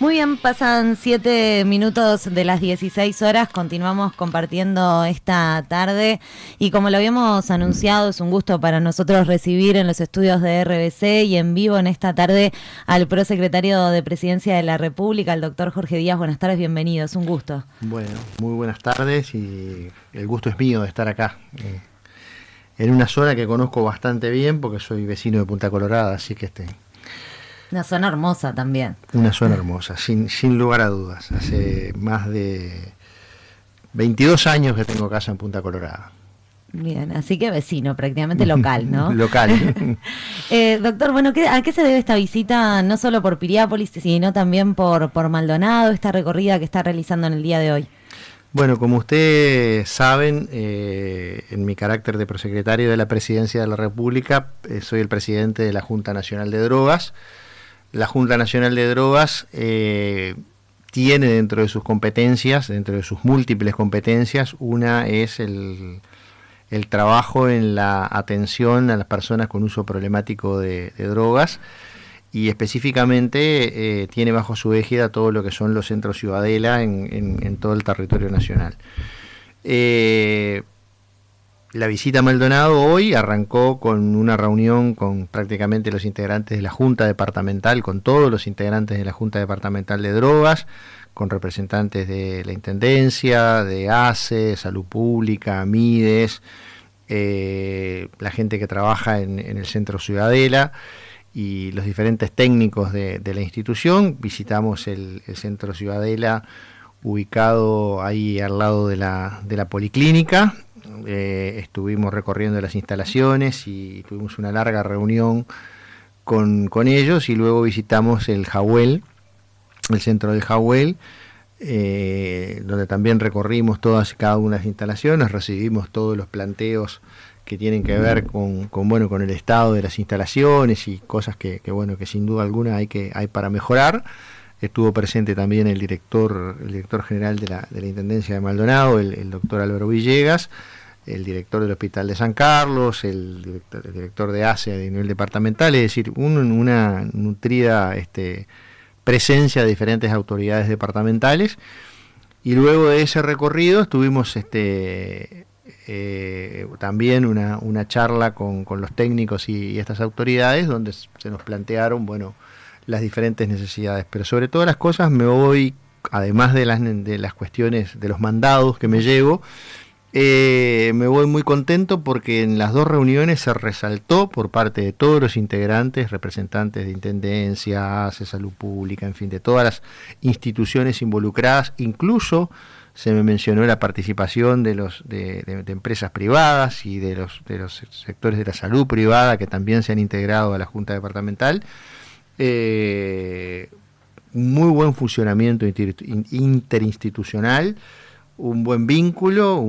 Muy bien, pasan 7 minutos de las 16 horas, continuamos compartiendo esta tarde y como lo habíamos anunciado, es un gusto para nosotros recibir en los estudios de RBC y en vivo en esta tarde al prosecretario de Presidencia de la República, el doctor Jorge Díaz. Buenas tardes, bienvenido, es un gusto. Bueno, muy buenas tardes y el gusto es mío de estar acá, en una zona que conozco bastante bien porque soy vecino de Punta Colorada, así que Una zona hermosa también. una zona hermosa, sin lugar a dudas. Hace más de 22 años que tengo casa en Punta Colorada. Bien, así que vecino, prácticamente local, ¿no? Local. Doctor, bueno, ¿a qué se debe esta visita, no solo por Piriápolis, sino también por Maldonado, esta recorrida que está realizando en el día de hoy? Bueno, como ustedes saben, en mi carácter de prosecretario de la Presidencia de la República, soy el presidente de la Junta Nacional de Drogas. La Junta Nacional de Drogas tiene dentro de sus competencias, dentro de sus múltiples competencias, una es el trabajo en la atención a las personas con uso problemático de drogas y específicamente tiene bajo su égida todo lo que son los centros Ciudadela en todo el territorio nacional. La visita a Maldonado hoy arrancó con una reunión con prácticamente los integrantes de la Junta Departamental, con todos los integrantes de la Junta Departamental de Drogas, con representantes de la Intendencia, de ACE, Salud Pública, Mides, la gente que trabaja en el Centro Ciudadela y los diferentes técnicos de la institución. Visitamos el Centro Ciudadela ubicado ahí al lado de la Policlínica. Estuvimos recorriendo las instalaciones y tuvimos una larga reunión con ellos y luego visitamos el Jawel, el centro del Jawel, donde también recorrimos cada una de las instalaciones, recibimos todos los planteos que tienen que ver con el estado de las instalaciones y cosas que sin duda alguna hay para mejorar. Estuvo presente también el director general de la Intendencia de Maldonado, el doctor Álvaro Villegas, el director del Hospital de San Carlos, el director de ACE de nivel departamental, es decir, una nutrida presencia de diferentes autoridades departamentales. Y luego de ese recorrido estuvimos también una charla con los técnicos y estas autoridades, donde se nos plantearon las diferentes necesidades, pero sobre todas las cosas me voy, además de las cuestiones de los mandados que me llevo, me voy muy contento porque en las dos reuniones se resaltó por parte de todos los integrantes, representantes de Intendencia, ACE, Salud Pública, en fin, de todas las instituciones involucradas, incluso se me mencionó la participación de empresas privadas y de los sectores de la salud privada que también se han integrado a la Junta Departamental. Muy buen funcionamiento interinstitucional, un buen vínculo,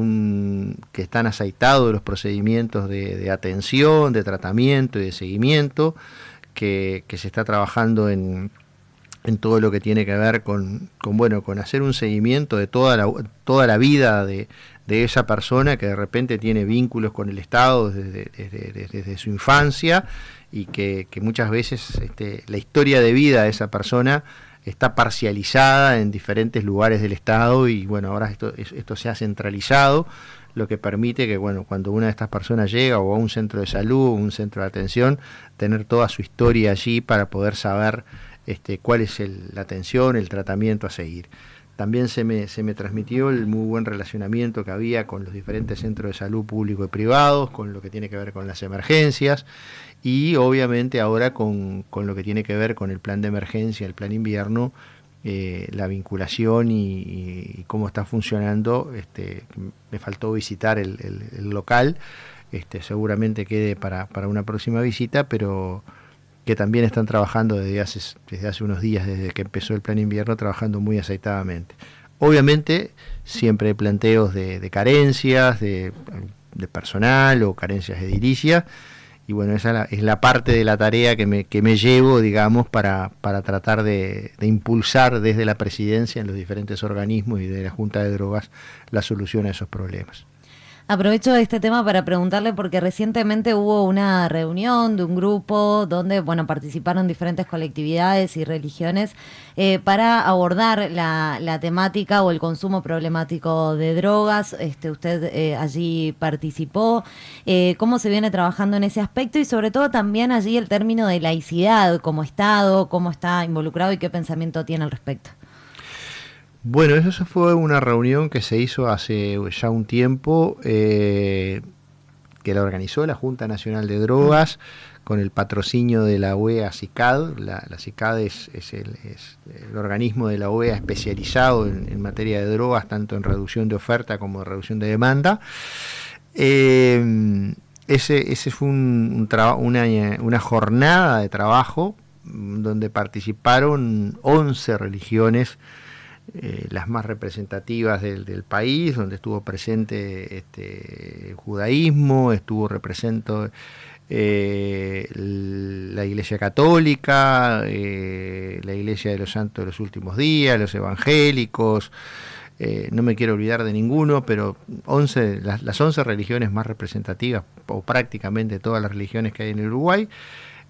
que están aceitados los procedimientos de atención, de tratamiento y de seguimiento, que se está trabajando en todo lo que tiene que ver con hacer un seguimiento de toda la vida de esa persona que de repente tiene vínculos con el Estado desde su infancia y que muchas veces la historia de vida de esa persona está parcializada en diferentes lugares del Estado y ahora esto se ha centralizado, lo que permite que cuando una de estas personas llega o a un centro de salud o un centro de atención, tener toda su historia allí para poder saber cuál es la atención, el tratamiento a seguir. También se me transmitió el muy buen relacionamiento que había con los diferentes centros de salud públicos y privados, con lo que tiene que ver con las emergencias y obviamente ahora con lo que tiene que ver con el plan de emergencia, el plan invierno, la vinculación y cómo está funcionando. Me faltó visitar el local, seguramente quede para una próxima visita, pero que también están trabajando desde hace unos días, desde que empezó el plan invierno, trabajando muy aceitadamente. Obviamente siempre hay planteos de carencias, de personal o carencias de edilicia, y esa es la parte de la tarea que me llevo, digamos, para tratar de impulsar desde la presidencia en los diferentes organismos y de la Junta de Drogas la solución a esos problemas. Aprovecho este tema para preguntarle porque recientemente hubo una reunión de un grupo donde, bueno, participaron diferentes colectividades y religiones para abordar la temática o el consumo problemático de drogas. Usted allí participó. ¿Cómo se viene trabajando en ese aspecto? Y sobre todo también allí el término de laicidad como Estado, cómo está involucrado y qué pensamiento tiene al respecto. Bueno, eso fue una reunión que se hizo hace ya un tiempo, que la organizó la Junta Nacional de Drogas con el patrocinio de la OEA-CICAD. La CICAD es el organismo de la OEA especializado en materia de drogas, tanto en reducción de oferta como en reducción de demanda. Ese fue una jornada de trabajo donde participaron 11 religiones, las más representativas del país, donde estuvo presente el judaísmo, estuvo representado la Iglesia Católica, la Iglesia de los Santos de los Últimos Días, los evangélicos, no me quiero olvidar de ninguno, pero las 11 religiones más representativas, o prácticamente todas las religiones que hay en el Uruguay.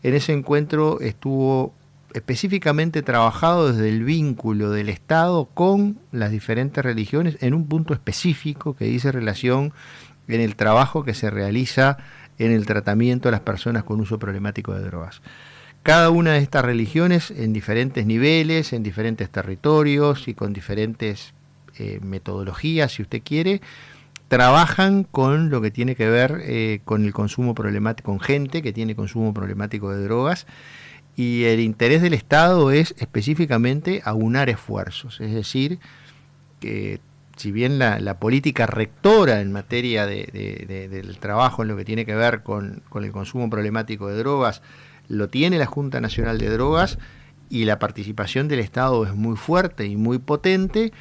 En ese encuentro estuvo específicamente trabajado desde el vínculo del Estado con las diferentes religiones en un punto específico que dice relación en el trabajo que se realiza en el tratamiento de las personas con uso problemático de drogas. Cada una de estas religiones en diferentes niveles, en diferentes territorios y con diferentes metodologías, si usted quiere, trabajan con lo que tiene que ver con el consumo problemático, con gente que tiene consumo problemático de drogas. Y el interés del Estado es específicamente aunar esfuerzos, es decir, que si bien la política rectora en materia del trabajo en lo que tiene que ver con el consumo problemático de drogas, lo tiene la Junta Nacional de Drogas y la participación del Estado es muy fuerte y muy potente,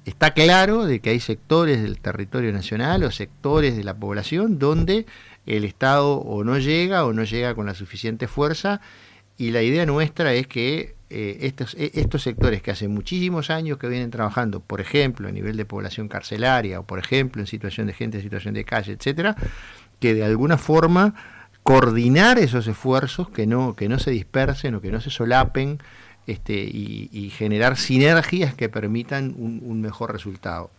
está claro de que hay sectores del territorio nacional o sectores de la población donde el Estado o no llega con la suficiente fuerza. Y la idea nuestra es que estos sectores que hace muchísimos años que vienen trabajando, por ejemplo, a nivel de población carcelaria, o por ejemplo, en situación de gente en situación de calle, etcétera, que de alguna forma coordinar esos esfuerzos, que no se dispersen o que no se solapen, y generar sinergias que permitan un mejor resultado.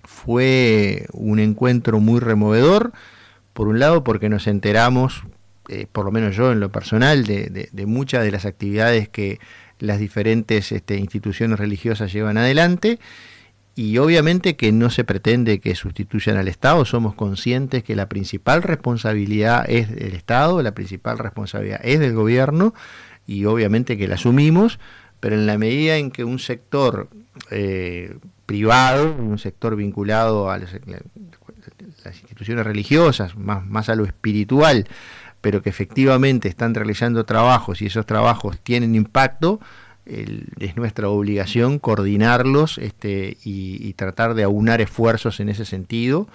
Fue un encuentro muy removedor, por un lado porque nos enteramos, por lo menos yo en lo personal, de muchas de las actividades que las diferentes instituciones religiosas llevan adelante, y obviamente que no se pretende que sustituyan al Estado. Somos conscientes que la principal responsabilidad es del Estado, la principal responsabilidad es del gobierno, y obviamente que la asumimos, pero en la medida en que un sector privado, un sector vinculado a las instituciones religiosas, más a lo espiritual, pero que efectivamente están realizando trabajos y esos trabajos tienen impacto, es nuestra obligación coordinarlos y tratar de aunar esfuerzos en ese sentido.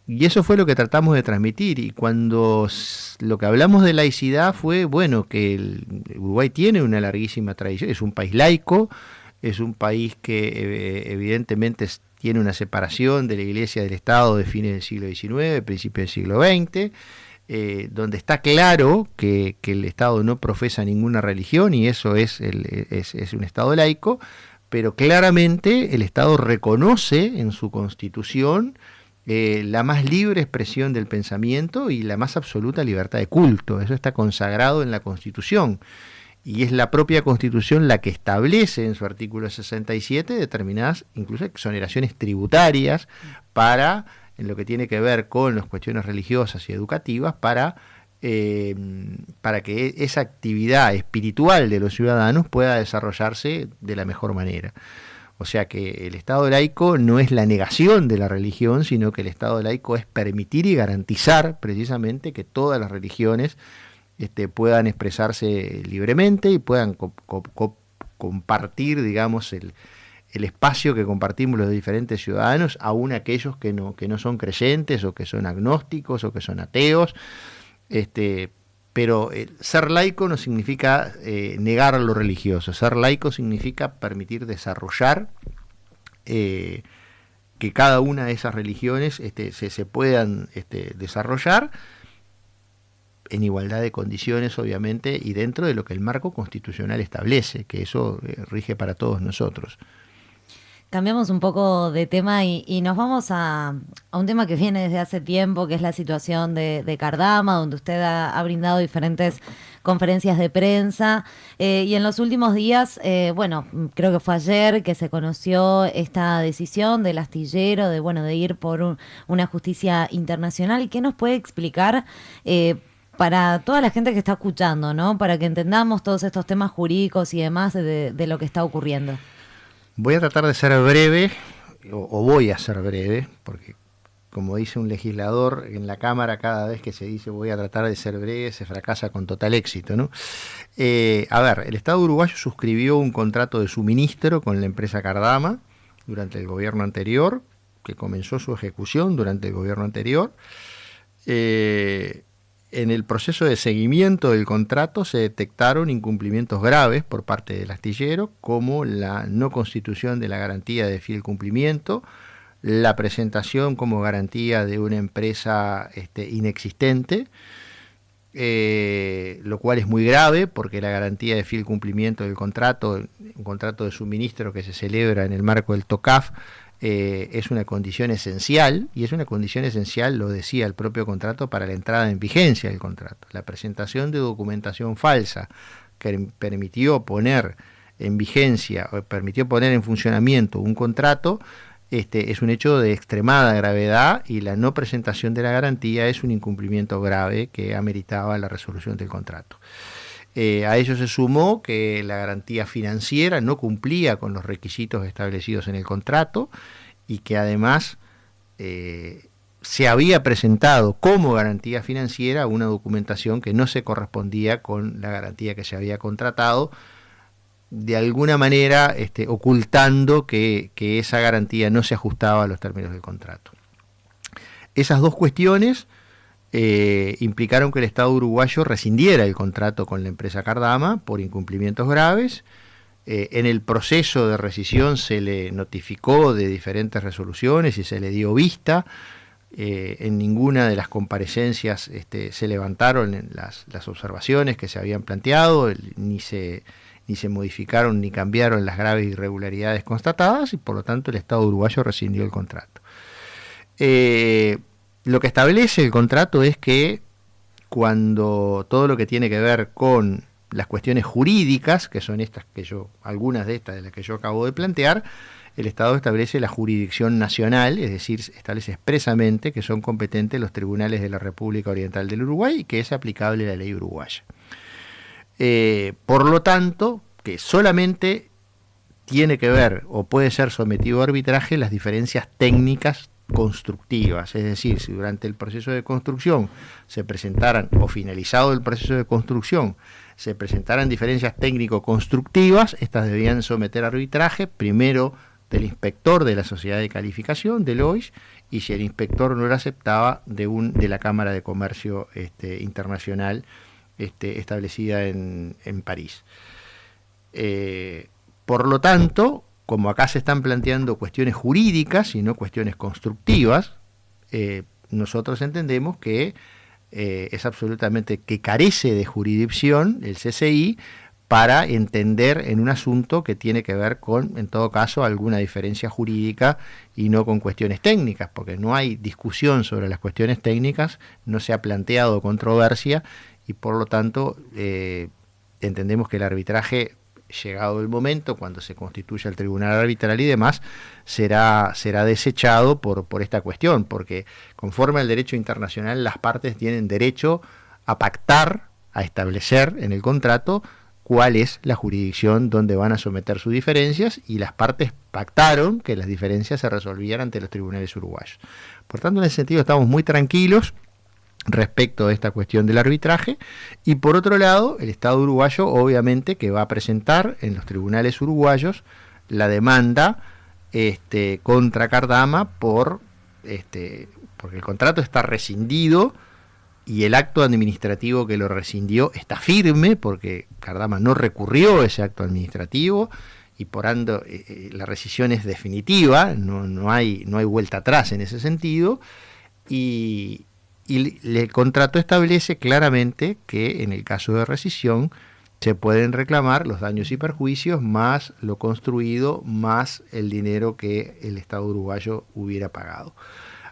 Y eso fue lo que tratamos de transmitir. Y cuando lo que hablamos de laicidad fue, bueno, que el Uruguay tiene una larguísima tradición, es un país laico, es un país que evidentemente tiene una separación de la Iglesia del Estado de fines del siglo XIX, principios del siglo XX, donde está claro que el Estado no profesa ninguna religión y eso es un Estado laico, pero claramente el Estado reconoce en su Constitución la más libre expresión del pensamiento y la más absoluta libertad de culto. Eso está consagrado en la Constitución y es la propia Constitución la que establece en su artículo 67 determinadas incluso exoneraciones tributarias en lo que tiene que ver con las cuestiones religiosas y educativas para que esa actividad espiritual de los ciudadanos pueda desarrollarse de la mejor manera. O sea que el Estado laico no es la negación de la religión, sino que el Estado laico es permitir y garantizar precisamente que todas las religiones puedan expresarse libremente y puedan compartir, digamos, el espacio que compartimos los diferentes ciudadanos, aún aquellos que no son creyentes o que son agnósticos o que son ateos. Pero ser laico no significa negar lo religioso. Ser laico significa permitir desarrollar que que cada una de esas religiones se puedan desarrollar en igualdad de condiciones, obviamente, y dentro de lo que el marco constitucional establece, que eso rige para todos nosotros. Cambiamos un poco de tema y nos vamos a un tema que viene desde hace tiempo, que es la situación de Cardama, donde usted ha brindado diferentes conferencias de prensa. Y en los últimos días, bueno, creo que fue ayer que se conoció esta decisión del astillero de ir por una justicia internacional. ¿Qué nos puede explicar para toda la gente que está escuchando, ¿no? Para que entendamos todos estos temas jurídicos y demás de lo que está ocurriendo? Voy a tratar de ser breve, o voy a ser breve, porque como dice un legislador en la Cámara, cada vez que se dice voy a tratar de ser breve, se fracasa con total éxito, ¿no? A ver, el Estado uruguayo suscribió un contrato de suministro con la empresa Cardama durante el gobierno anterior, que comenzó su ejecución durante el gobierno anterior. En el proceso de seguimiento del contrato se detectaron incumplimientos graves por parte del astillero, como la no constitución de la garantía de fiel cumplimiento, la presentación como garantía de una empresa inexistente, lo cual es muy grave porque la garantía de fiel cumplimiento del contrato, un contrato de suministro que se celebra en el marco del TOCAF, es una condición esencial, y es una condición esencial, lo decía el propio contrato, para la entrada en vigencia del contrato. La presentación de documentación falsa que permitió poner en vigencia o permitió poner en funcionamiento un contrato es un hecho de extremada gravedad, y la no presentación de la garantía es un incumplimiento grave que ameritaba la resolución del contrato. A ello se sumó que la garantía financiera no cumplía con los requisitos establecidos en el contrato, y que además se había presentado como garantía financiera una documentación que no se correspondía con la garantía que se había contratado, de alguna manera ocultando que esa garantía no se ajustaba a los términos del contrato. Esas dos cuestiones implicaron que el Estado uruguayo rescindiera el contrato con la empresa Cardama por incumplimientos graves. En el proceso de rescisión se le notificó de diferentes resoluciones y se le dio vista. En ninguna de las comparecencias se levantaron las observaciones que se habían planteado, ni se modificaron ni cambiaron las graves irregularidades constatadas, y por lo tanto el Estado uruguayo rescindió el contrato. Lo que establece el contrato es que cuando todo lo que tiene que ver con las cuestiones jurídicas, que son algunas de estas de las que yo acabo de plantear, el Estado establece la jurisdicción nacional, es decir, establece expresamente que son competentes los tribunales de la República Oriental del Uruguay y que es aplicable la ley uruguaya. Por lo tanto, que solamente tiene que ver o puede ser sometido a arbitraje las diferencias técnicas constructivas, es decir, si durante el proceso de construcción se presentaran, o finalizado el proceso de construcción, se presentaran diferencias técnico-constructivas, estas debían someter a arbitraje, primero del inspector de la sociedad de calificación, del OIS, y si el inspector no lo aceptaba, de la Cámara de Comercio Internacional establecida en París. Por lo tanto, como acá se están planteando cuestiones jurídicas y no cuestiones constructivas, nosotros entendemos que es absolutamente que carece de jurisdicción el CCI para entender en un asunto que tiene que ver con, en todo caso, alguna diferencia jurídica y no con cuestiones técnicas, porque no hay discusión sobre las cuestiones técnicas, no se ha planteado controversia, y por lo tanto entendemos que el arbitraje, llegado el momento, cuando se constituya el tribunal arbitral y demás, será desechado por esta cuestión, porque conforme al derecho internacional las partes tienen derecho a pactar, a establecer en el contrato cuál es la jurisdicción donde van a someter sus diferencias, y las partes pactaron que las diferencias se resolvían ante los tribunales uruguayos. Por tanto, en ese sentido estamos muy tranquilos respecto a esta cuestión del arbitraje, y por otro lado, el Estado uruguayo obviamente que va a presentar en los tribunales uruguayos la demanda contra Cardama porque el contrato está rescindido y el acto administrativo que lo rescindió está firme, porque Cardama no recurrió ese acto administrativo, y por ando la rescisión es definitiva, no hay vuelta atrás en ese sentido, y el contrato establece claramente que en el caso de rescisión se pueden reclamar los daños y perjuicios más lo construido, más el dinero que el Estado uruguayo hubiera pagado.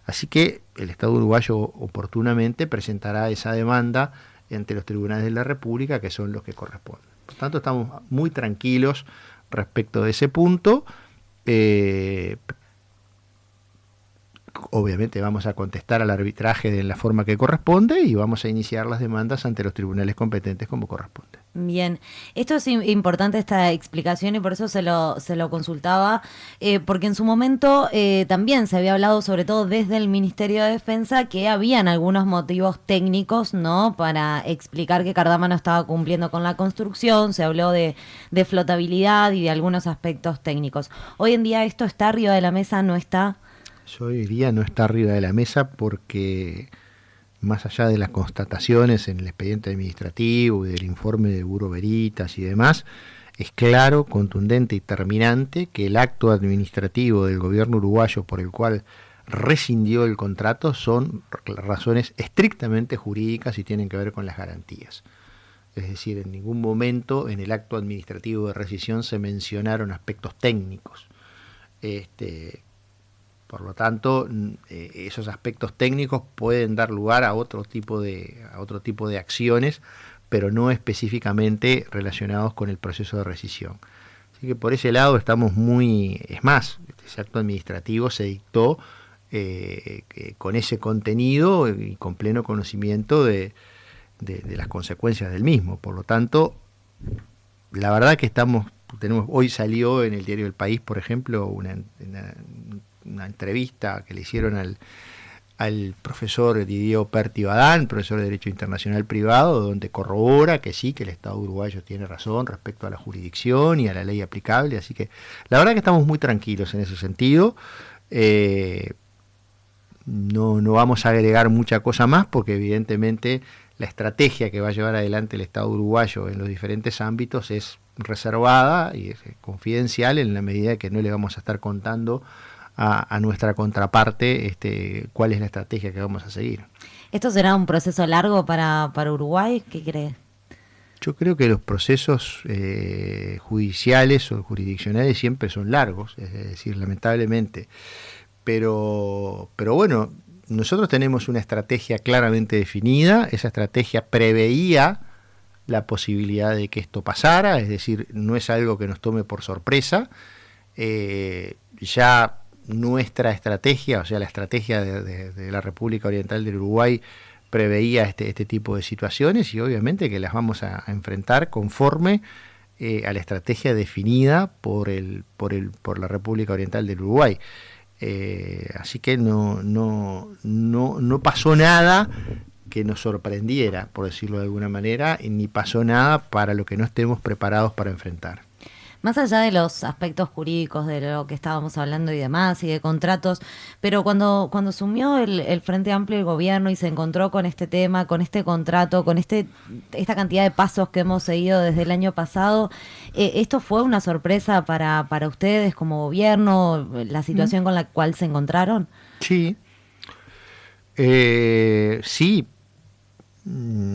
Así que el Estado uruguayo oportunamente presentará esa demanda ante los tribunales de la República, que son los que corresponden. Por tanto, estamos muy tranquilos respecto de ese punto. Obviamente vamos a contestar al arbitraje de la forma que corresponde y vamos a iniciar las demandas ante los tribunales competentes como corresponde. Bien, esto es importante, esta explicación, y por eso se lo consultaba, porque en su momento también se había hablado, sobre todo desde el Ministerio de Defensa, que habían algunos motivos técnicos, ¿no?, para explicar que Cardama no estaba cumpliendo con la construcción. Se habló de flotabilidad y de algunos aspectos técnicos. Hoy en día esto está arriba de la mesa, ¿no está? Yo diría no está arriba de la mesa porque, más allá de las constataciones en el expediente administrativo y del informe de Bureau Veritas y demás, es claro, contundente y terminante que el acto administrativo del gobierno uruguayo por el cual rescindió el contrato son razones estrictamente jurídicas y tienen que ver con las garantías. Es decir, en ningún momento en el acto administrativo de rescisión se mencionaron aspectos técnicos. Por lo tanto, esos aspectos técnicos pueden dar lugar a otro tipo de acciones, pero no específicamente relacionados con el proceso de rescisión. Así que por ese lado estamos muy... Es más, ese acto administrativo se dictó con ese contenido y con pleno conocimiento de las consecuencias del mismo. Por lo tanto, la verdad que hoy salió en el diario El País, por ejemplo, una entrevista que le hicieron al profesor Didier Perti Badán, profesor de Derecho Internacional Privado, donde corrobora que sí, que el Estado uruguayo tiene razón respecto a la jurisdicción y a la ley aplicable. Así que la verdad que estamos muy tranquilos en ese sentido. No vamos a agregar mucha cosa más porque evidentemente la estrategia que va a llevar adelante el Estado uruguayo en los diferentes ámbitos es reservada y es confidencial, en la medida que no le vamos a estar contando a nuestra contraparte cuál es la estrategia que vamos a seguir. ¿Esto será un proceso largo para Uruguay? ¿Qué cree? Yo creo que los procesos judiciales o jurisdiccionales siempre son largos, es decir, lamentablemente. Pero bueno, nosotros tenemos una estrategia claramente definida. Esa estrategia preveía la posibilidad de que esto pasara, es decir, no es algo que nos tome por sorpresa. Ya nuestra estrategia, o sea, la estrategia de la República Oriental del Uruguay preveía este tipo de situaciones y obviamente que las vamos a enfrentar conforme a la estrategia definida por la República Oriental del Uruguay. Así que no pasó nada que nos sorprendiera, por decirlo de alguna manera, ni pasó nada para lo que no estemos preparados para enfrentar. Más allá de los aspectos jurídicos de lo que estábamos hablando y demás, y de contratos, pero cuando asumió el Frente Amplio el gobierno y se encontró con este tema, con este contrato, con esta cantidad de pasos que hemos seguido desde el año pasado, ¿esto fue una sorpresa para ustedes como gobierno, la situación con la cual se encontraron? Sí.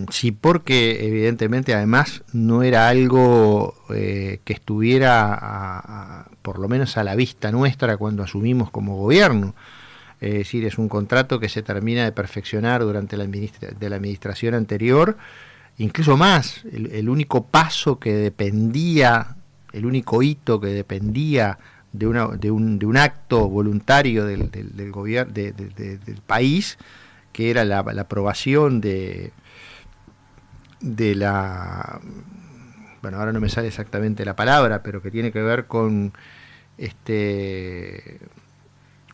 Sí, porque evidentemente además no era algo que estuviera por lo menos a la vista nuestra cuando asumimos como gobierno. Es decir, es un contrato que se termina de perfeccionar durante la administración anterior, incluso más, el único paso que dependía, el único hito que dependía de un acto voluntario del gobierno del país, que era la aprobación de la, bueno, ahora no me sale exactamente la palabra, pero que tiene que ver con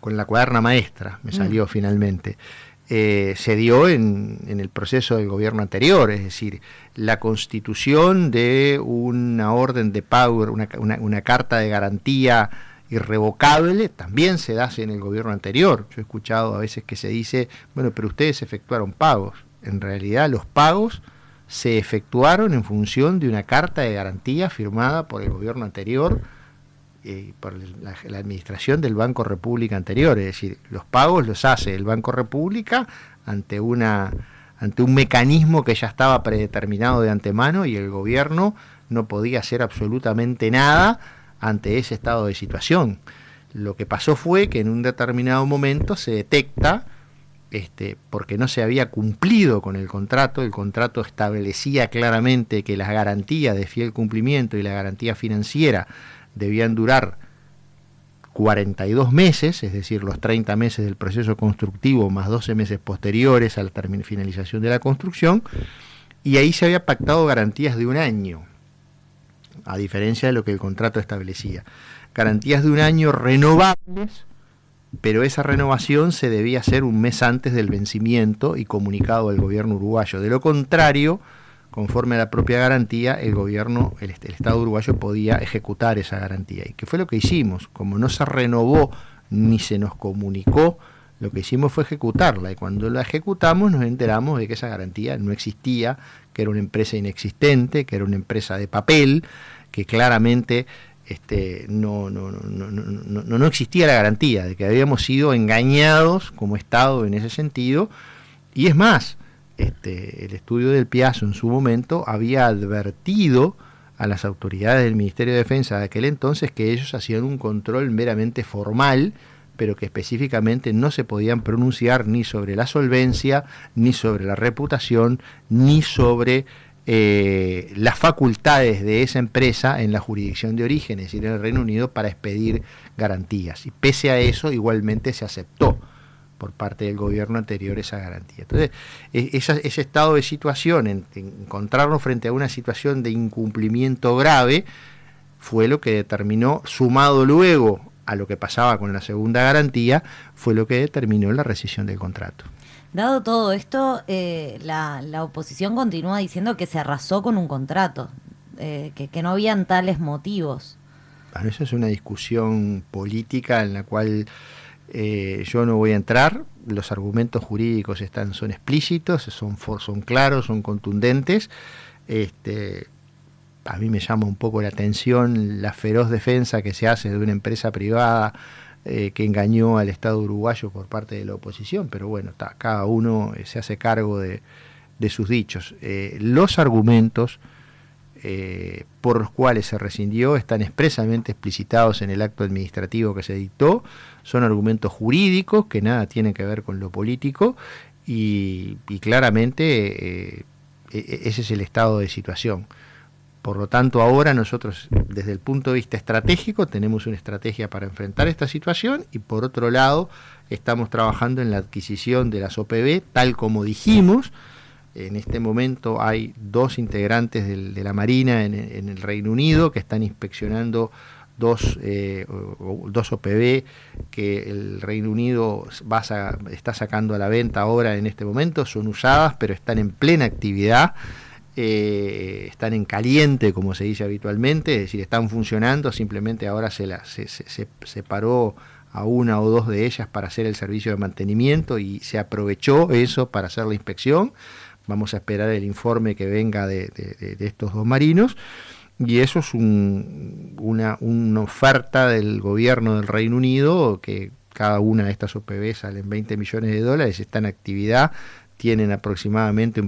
la cuaderna maestra, me salió finalmente. Se dio en el proceso del gobierno anterior, es decir, la constitución de una orden de pago, una carta de garantía irrevocable, también se da en el gobierno anterior. Yo he escuchado a veces que se dice, bueno, pero ustedes efectuaron pagos. En realidad los pagos se efectuaron en función de una carta de garantía firmada por el gobierno anterior por la administración del Banco República anterior, es decir, los pagos los hace el Banco República ante un mecanismo que ya estaba predeterminado de antemano y el gobierno no podía hacer absolutamente nada ante ese estado de situación. Lo que pasó fue que en un determinado momento se detecta, porque no se había cumplido con el contrato establecía claramente que las garantías de fiel cumplimiento y la garantía financiera debían durar 42 meses, es decir, los 30 meses del proceso constructivo más 12 meses posteriores a la finalización de la construcción, y ahí se había pactado garantías de un año, a diferencia de lo que el contrato establecía. Garantías de un año renovables, pero esa renovación se debía hacer un mes antes del vencimiento y comunicado al gobierno uruguayo. De lo contrario, conforme a la propia garantía, el Estado uruguayo podía ejecutar esa garantía. ¿Y qué fue lo que hicimos? Como no se renovó ni se nos comunicó, lo que hicimos fue ejecutarla. Y cuando la ejecutamos nos enteramos de que esa garantía no existía, que era una empresa inexistente, que era una empresa de papel, que claramente no existía la garantía, de que habíamos sido engañados como Estado en ese sentido. Y es más, el estudio del Piazzo en su momento había advertido a las autoridades del Ministerio de Defensa de aquel entonces que ellos hacían un control meramente formal, pero que específicamente no se podían pronunciar ni sobre la solvencia, ni sobre la reputación, ni sobre las facultades de esa empresa en la jurisdicción de origen, es decir, en el Reino Unido, para expedir garantías. Y pese a eso, igualmente se aceptó por parte del gobierno anterior esa garantía. Entonces, ese estado de situación, encontrarnos frente a una situación de incumplimiento grave, fue lo que determinó, sumado luego a lo que pasaba con la segunda garantía, fue lo que determinó la rescisión del contrato. Dado todo esto, la oposición continúa diciendo que se arrasó con un contrato, que no habían tales motivos. Bueno, eso es una discusión política en la cual yo no voy a entrar. Los argumentos jurídicos son explícitos, son claros, son contundentes. A mí me llama un poco la atención la feroz defensa que se hace de una empresa privada que engañó al Estado uruguayo por parte de la oposición, pero bueno, cada uno se hace cargo de sus dichos. Los argumentos por los cuales se rescindió están expresamente explicitados en el acto administrativo que se dictó, son argumentos jurídicos que nada tienen que ver con lo político y claramente ese es el estado de situación. Por lo tanto, ahora nosotros, desde el punto de vista estratégico, tenemos una estrategia para enfrentar esta situación y, por otro lado, estamos trabajando en la adquisición de las OPB, tal como dijimos. En este momento hay 2 integrantes de la Marina en el Reino Unido que están inspeccionando dos OPB que el Reino Unido está sacando a la venta ahora en este momento. Son usadas, pero están en plena actividad. Están en caliente, como se dice habitualmente, es decir, están funcionando, simplemente ahora se paró a 1 o 2 de ellas para hacer el servicio de mantenimiento y se aprovechó eso para hacer la inspección. Vamos a esperar el informe que venga de estos 2 marinos, y eso es una oferta del gobierno del Reino Unido, que cada una de estas OPV salen $20 millones, está en actividad, tienen aproximadamente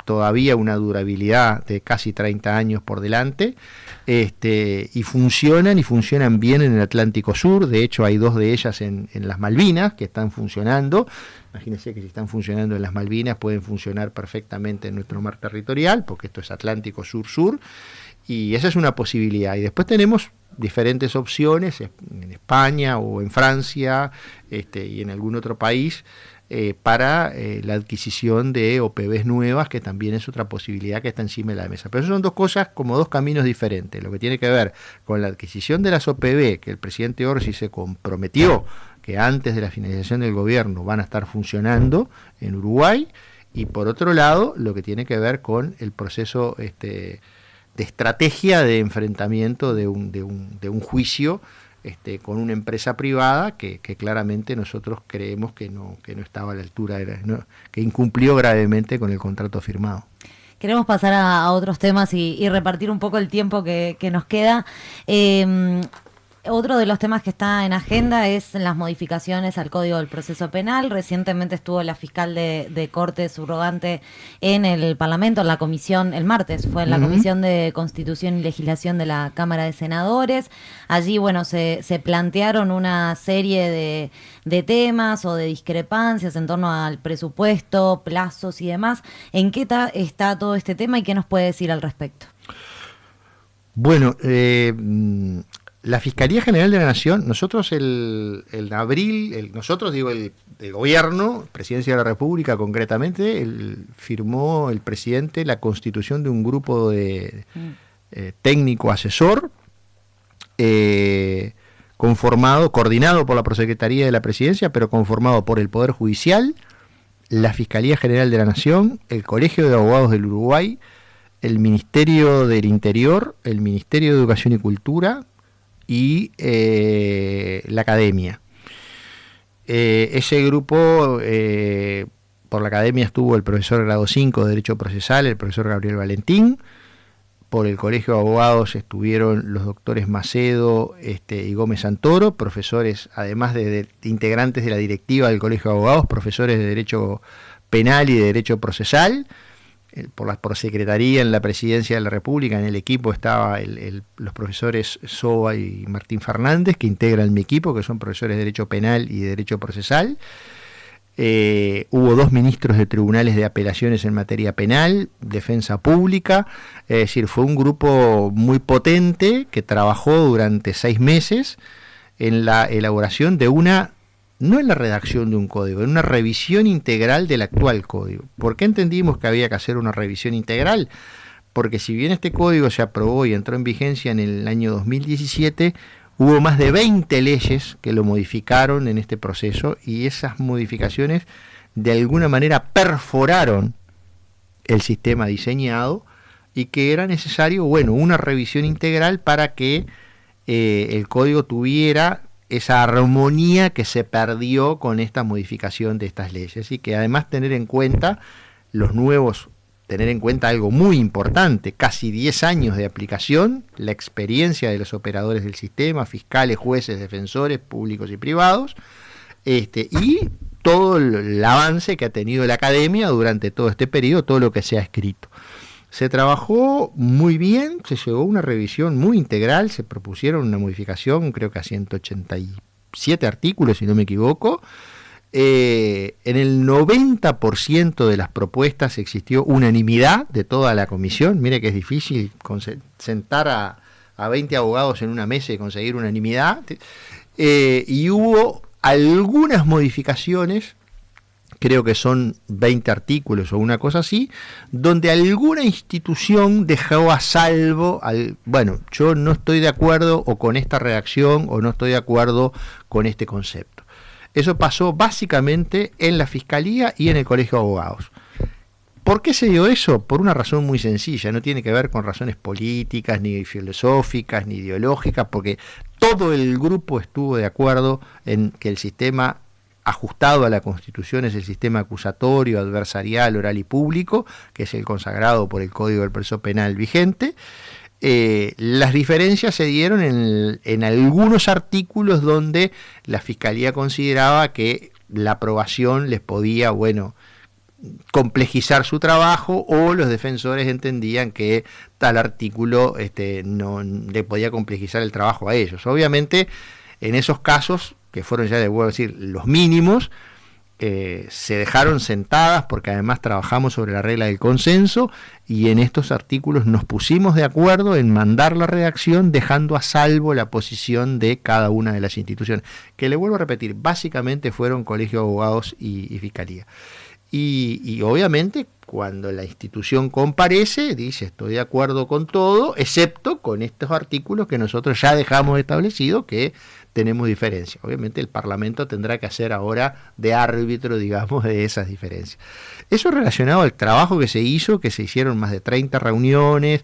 todavía una durabilidad de casi 30 años por delante, y funcionan bien en el Atlántico Sur. De hecho, hay 2 de ellas en las Malvinas que están funcionando. Imagínense que si están funcionando en las Malvinas, pueden funcionar perfectamente en nuestro mar territorial, porque esto es Atlántico Sur-Sur, y esa es una posibilidad. Y después tenemos diferentes opciones en España o en Francia, y en algún otro país, para la adquisición de OPVs nuevas, que también es otra posibilidad que está encima de la mesa. Pero eso son 2 cosas, como 2 caminos diferentes. Lo que tiene que ver con la adquisición de las OPV, que el presidente Orsi se comprometió que antes de la finalización del gobierno van a estar funcionando en Uruguay, y por otro lado, lo que tiene que ver con el proceso de estrategia de enfrentamiento de un juicio con una empresa privada que claramente nosotros creemos que no estaba a la altura, que incumplió gravemente con el contrato firmado. Queremos pasar a otros temas y repartir un poco el tiempo que nos queda. Otro de los temas que está en agenda es las modificaciones al Código del Proceso Penal. Recientemente estuvo la fiscal de Corte subrogante en el Parlamento, en la comisión, el martes fue en la Comisión de Constitución y Legislación de la Cámara de Senadores. Allí, bueno, se plantearon una serie de temas o de discrepancias en torno al presupuesto, plazos y demás. ¿En qué está todo este tema y qué nos puede decir al respecto? Bueno, la Fiscalía General de la Nación, nosotros el abril, nosotros digo el gobierno, Presidencia de la República concretamente, firmó el presidente la constitución de un grupo de técnico asesor conformado, coordinado por la Prosecretaría de la Presidencia, pero conformado por el Poder Judicial, la Fiscalía General de la Nación, el Colegio de Abogados del Uruguay, el Ministerio del Interior, el Ministerio de Educación y Cultura y la Academia. Ese grupo, por la Academia estuvo el profesor grado 5 de Derecho Procesal, el profesor Gabriel Valentín. Por el Colegio de Abogados estuvieron los doctores Macedo y Gómez Santoro, profesores, además de integrantes de la directiva del Colegio de Abogados, profesores de Derecho Penal y de Derecho Procesal. Por la Prosecretaría en la Presidencia de la República, en el equipo estaba los profesores Soba y Martín Fernández, que integran mi equipo, que son profesores de Derecho Penal y de Derecho Procesal. Hubo 2 ministros de tribunales de apelaciones en materia penal, defensa pública, es decir, fue un grupo muy potente que trabajó durante 6 meses en la elaboración de no en la redacción de un código, en una revisión integral del actual código. ¿Por qué entendimos que había que hacer una revisión integral? Porque si bien este código se aprobó y entró en vigencia en el año 2017, hubo más de 20 leyes que lo modificaron en este proceso y esas modificaciones de alguna manera perforaron el sistema diseñado y que era necesario, bueno, una revisión integral para que el código tuviera esa armonía que se perdió con esta modificación de estas leyes y que además tener en cuenta algo muy importante, casi 10 años de aplicación, la experiencia de los operadores del sistema, fiscales, jueces, defensores públicos y privados, y todo el avance que ha tenido la academia durante todo este periodo, todo lo que se ha escrito. Se trabajó muy bien, se llegó a una revisión muy integral, se propusieron una modificación, creo que a 187 artículos, si no me equivoco. En el 90% de las propuestas existió unanimidad de toda la comisión. Mire que es difícil sentar a 20 abogados en una mesa y conseguir unanimidad. Y hubo algunas modificaciones, creo que son 20 artículos o una cosa así, donde alguna institución dejó a salvo, bueno, yo no estoy de acuerdo o con esta redacción o no estoy de acuerdo con este concepto. Eso pasó básicamente en la Fiscalía y en el Colegio de Abogados. ¿Por qué se dio eso? Por una razón muy sencilla, no tiene que ver con razones políticas, ni filosóficas, ni ideológicas, porque todo el grupo estuvo de acuerdo en que el sistema ajustado a la Constitución es el sistema acusatorio, adversarial, oral y público, que es el consagrado por el Código del Proceso Penal vigente. Las diferencias se dieron en algunos artículos donde la Fiscalía consideraba que la aprobación les podía, complejizar su trabajo, o los defensores entendían que tal artículo no le podía complejizar el trabajo a ellos. Obviamente, en esos casos, que fueron ya, debo decir, los mínimos, se dejaron sentadas porque además trabajamos sobre la regla del consenso y en estos artículos nos pusimos de acuerdo en mandar la redacción dejando a salvo la posición de cada una de las instituciones, que le vuelvo a repetir, básicamente fueron Colegio de Abogados y Fiscalía. Y obviamente cuando la institución comparece dice estoy de acuerdo con todo, excepto con estos artículos que nosotros ya dejamos establecido que tenemos diferencia. Obviamente el Parlamento tendrá que hacer ahora de árbitro, digamos, de esas diferencias. Eso relacionado al trabajo que se hizo, que se hicieron más de 30 reuniones,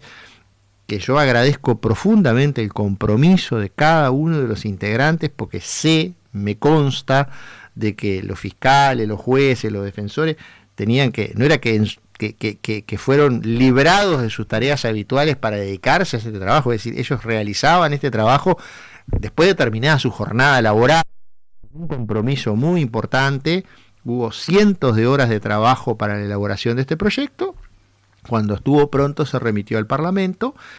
que yo agradezco profundamente el compromiso de cada uno de los integrantes, porque me consta de que los fiscales, los jueces, los defensores tenían que, no era que fueron librados de sus tareas habituales para dedicarse a este trabajo, es decir, ellos realizaban este trabajo después de terminada su jornada laboral, un compromiso muy importante, hubo cientos de horas de trabajo para la elaboración de este proyecto. Cuando estuvo pronto se remitió al Parlamento